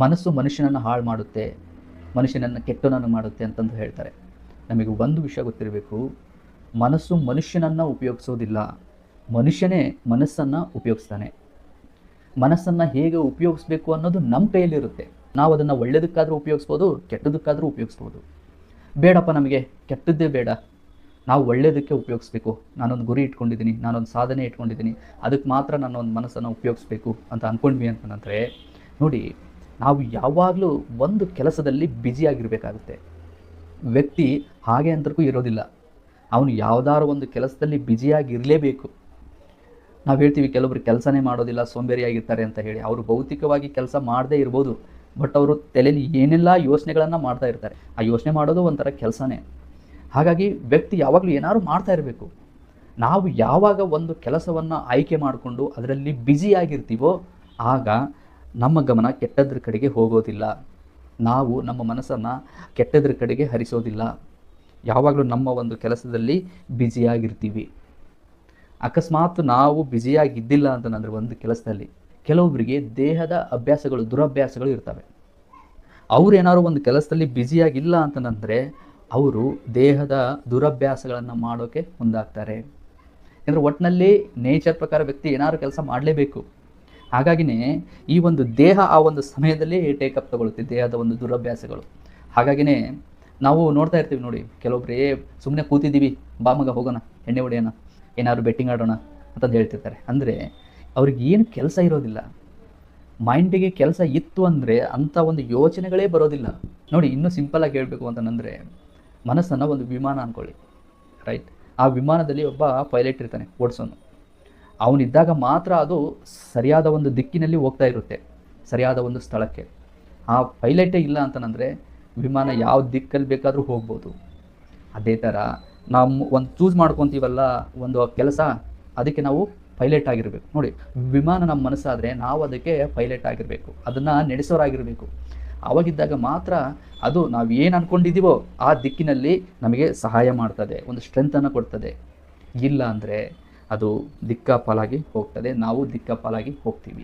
ಮನಸ್ಸು ಮನುಷ್ಯನನ್ನು ಹಾಳು ಮಾಡುತ್ತೆ, ಮನುಷ್ಯನನ್ನು ಕೆಟ್ಟವನನ್ನು ಮಾಡುತ್ತೆ ಅಂತಂದು ಹೇಳ್ತಾರೆ. ನಮಗೆ ಒಂದು ವಿಷಯ ಗೊತ್ತಿರಬೇಕು, ಮನಸ್ಸು ಮನುಷ್ಯನನ್ನು ಉಪಯೋಗಿಸೋದಿಲ್ಲ, ಮನುಷ್ಯನೇ ಮನಸ್ಸನ್ನು ಉಪಯೋಗಿಸ್ತಾನೆ. ಮನಸ್ಸನ್ನು ಹೇಗೆ ಉಪಯೋಗಿಸ್ಬೇಕು ಅನ್ನೋದು ನಮ್ಮ ಕೈಯಲ್ಲಿರುತ್ತೆ. ನಾವು ಅದನ್ನು ಒಳ್ಳೆಯದಕ್ಕಾದರೂ ಉಪಯೋಗಿಸ್ಬೋದು, ಕೆಟ್ಟದಕ್ಕಾದರೂ ಉಪಯೋಗಿಸ್ಬೋದು. ಬೇಡಪ್ಪ ನಮಗೆ ಕೆಟ್ಟದ್ದೇ ಬೇಡ, ನಾವು ಒಳ್ಳೆಯದಕ್ಕೆ ಉಪಯೋಗಿಸ್ಬೇಕು, ನಾನೊಂದು ಗುರಿ ಇಟ್ಕೊಂಡಿದ್ದೀನಿ, ನಾನೊಂದು ಸಾಧನೆ ಇಟ್ಕೊಂಡಿದ್ದೀನಿ, ಅದಕ್ಕೆ ಮಾತ್ರ ನನ್ನೊಂದು ಮನಸ್ಸನ್ನು ಉಪಯೋಗಿಸ್ಬೇಕು ಅಂತ ಅಂದ್ಕೊಂಡ್ವಿ ಅಂತಂದರೆ ನೋಡಿ, ನಾವು ಯಾವಾಗಲೂ ಒಂದು ಕೆಲಸದಲ್ಲಿ ಬ್ಯುಸಿಯಾಗಿರಬೇಕಾಗುತ್ತೆ. ವ್ಯಕ್ತಿ ಹಾಗೆ ಅಂತಕ್ಕೂ ಇರೋದಿಲ್ಲ, ಅವನು ಯಾವುದಾದ್ರು ಒಂದು ಕೆಲಸದಲ್ಲಿ ಬ್ಯುಸಿಯಾಗಿರಲೇಬೇಕು. ನಾವು ಹೇಳ್ತೀವಿ ಕೆಲವೊಬ್ರು ಕೆಲಸನೇ ಮಾಡೋದಿಲ್ಲ, ಸೋಂಬೇರಿಯಾಗಿರ್ತಾರೆ ಅಂತ ಹೇಳಿ. ಅವರು ಭೌತಿಕವಾಗಿ ಕೆಲಸ ಮಾಡದೇ ಇರ್ಬೋದು, ಬಟ್ ಅವರು ತಲೆಯಲ್ಲಿ ಏನೆಲ್ಲ ಯೋಚನೆಗಳನ್ನು ಮಾಡ್ತಾ ಇರ್ತಾರೆ. ಆ ಯೋಚನೆ ಮಾಡೋದು ಒಂಥರ ಕೆಲಸನೇ. ಹಾಗಾಗಿ ವ್ಯಕ್ತಿ ಯಾವಾಗಲೂ ಏನಾದ್ರು ಮಾಡ್ತಾ ಇರಬೇಕು. ನಾವು ಯಾವಾಗ ಒಂದು ಕೆಲಸವನ್ನು ಆಯ್ಕೆ ಮಾಡಿಕೊಂಡು ಅದರಲ್ಲಿ ಬ್ಯುಸಿಯಾಗಿರ್ತೀವೋ ಆಗ ನಮ್ಮ ಗಮನ ಕೆಟ್ಟದ್ರ ಕಡೆಗೆ ಹೋಗೋದಿಲ್ಲ, ನಾವು ನಮ್ಮ ಮನಸ್ಸನ್ನು ಕೆಟ್ಟದ್ರ ಕಡೆಗೆ ಹರಿಸೋದಿಲ್ಲ. ಯಾವಾಗಲೂ ನಮ್ಮ ಒಂದು ಕೆಲಸದಲ್ಲಿ ಬ್ಯುಸಿಯಾಗಿರ್ತೀವಿ. ಅಕಸ್ಮಾತ್ ನಾವು ಬ್ಯುಸಿಯಾಗಿದ್ದಿಲ್ಲ ಅಂತಂದರೆ ಒಂದು ಕೆಲಸದಲ್ಲಿ, ಕೆಲವೊಬ್ಬರಿಗೆ ದೇಹದ ಅಭ್ಯಾಸಗಳು, ದುರಭ್ಯಾಸಗಳು ಇರ್ತವೆ. ಅವರೇನಾದ್ರು ಒಂದು ಕೆಲಸದಲ್ಲಿ ಬ್ಯುಸಿಯಾಗಿಲ್ಲ ಅಂತಂದರೆ ಅವರು ದೇಹದ ದುರಭ್ಯಾಸಗಳನ್ನು ಮಾಡೋಕ್ಕೆ ಮುಂದಾಗ್ತಾರೆ. ಯಾಕಂದರೆ ಒಟ್ಟಿನಲ್ಲಿ ನೇಚರ್ ಪ್ರಕಾರ ವ್ಯಕ್ತಿ ಏನಾದ್ರು ಕೆಲಸ ಮಾಡಲೇಬೇಕು. ಹಾಗಾಗಿನೇ ಈ ಒಂದು ದೇಹ ಆ ಒಂದು ಸಮಯದಲ್ಲಿ ಟೇಕಪ್ ತಗೊಳುತ್ತೆ, ದೇಹದ ಒಂದು ದುರಭ್ಯಾಸಗಳು. ಹಾಗಾಗಿನೇ ನಾವು ನೋಡ್ತಾ ಇರ್ತೀವಿ ನೋಡಿ, ಕೆಲವೊಬ್ಬರೇ ಸುಮ್ಮನೆ ಕೂತಿದ್ದೀವಿ, ಬಾ ಮಗ ಹೋಗೋಣ, ಎಣ್ಣೆ ಹೊಡೆಯೋಣ, ಏನಾದ್ರು ಬೆಟ್ಟಿಂಗ್ ಆಡೋಣ ಅಂತಂದು ಹೇಳ್ತಿರ್ತಾರೆ. ಅಂದರೆ ಅವ್ರಿಗೆ ಏನು ಕೆಲಸ ಇರೋದಿಲ್ಲ. ಮೈಂಡಿಗೆ ಕೆಲಸ ಇತ್ತು ಅಂದರೆ ಅಂಥ ಒಂದು ಯೋಚನೆಗಳೇ ಬರೋದಿಲ್ಲ. ನೋಡಿ, ಇನ್ನೂ ಸಿಂಪಲಾಗಿ ಹೇಳಬೇಕು ಅಂತಂದರೆ, ಮನಸ್ಸನ್ನು ಒಂದು ವಿಮಾನ ಅಂದ್ಕೊಳ್ಳಿ, ರೈಟ್? ಆ ವಿಮಾನದಲ್ಲಿ ಒಬ್ಬ ಪೈಲಟ್ ಇರ್ತಾನೆ, ಓಡಿಸೋನು. ಅವನಿದ್ದಾಗ ಮಾತ್ರ ಅದು ಸರಿಯಾದ ಒಂದು ದಿಕ್ಕಿನಲ್ಲಿ ಹೋಗ್ತಾ ಇರುತ್ತೆ, ಸರಿಯಾದ ಒಂದು ಸ್ಥಳಕ್ಕೆ. ಆ ಪೈಲಟೇ ಇಲ್ಲ ಅಂತಂದರೆ ವಿಮಾನ ಯಾವ ದಿಕ್ಕಲ್ಲಿ ಬೇಕಾದರೂ ಹೋಗ್ಬೋದು. ಅದೇ ಥರ ನಾವು ಒಂದು ಚೂಸ್ ಮಾಡ್ಕೊತೀವಲ್ಲ ಒಂದು ಕೆಲಸ, ಅದಕ್ಕೆ ನಾವು ಪೈಲಟ್ ಆಗಿರಬೇಕು. ನೋಡಿ, ವಿಮಾನ ನಮ್ಮ ಮನಸ್ಸಾದರೆ ನಾವು ಅದಕ್ಕೆ ಪೈಲಟ್ ಆಗಿರಬೇಕು, ಅದನ್ನು ನಡೆಸೋರಾಗಿರಬೇಕು. ಆವಾಗಿದ್ದಾಗ ಮಾತ್ರ ಅದು ನಾವು ಏನು ಅಂದ್ಕೊಂಡಿದ್ದೀವೋ ಆ ದಿಕ್ಕಿನಲ್ಲಿ ನಮಗೆ ಸಹಾಯ ಮಾಡ್ತದೆ, ಒಂದು ಸ್ಟ್ರೆಂತನ್ನು ಕೊಡ್ತದೆ. ಇಲ್ಲ ಅಂದರೆ ಅದು ದಿಕ್ಕಾಪಾಲಾಗಿ ಹೋಗ್ತದೆ, ನಾವು ದಿಕ್ಕಾಪಾಲಾಗಿ ಹೋಗ್ತೀವಿ.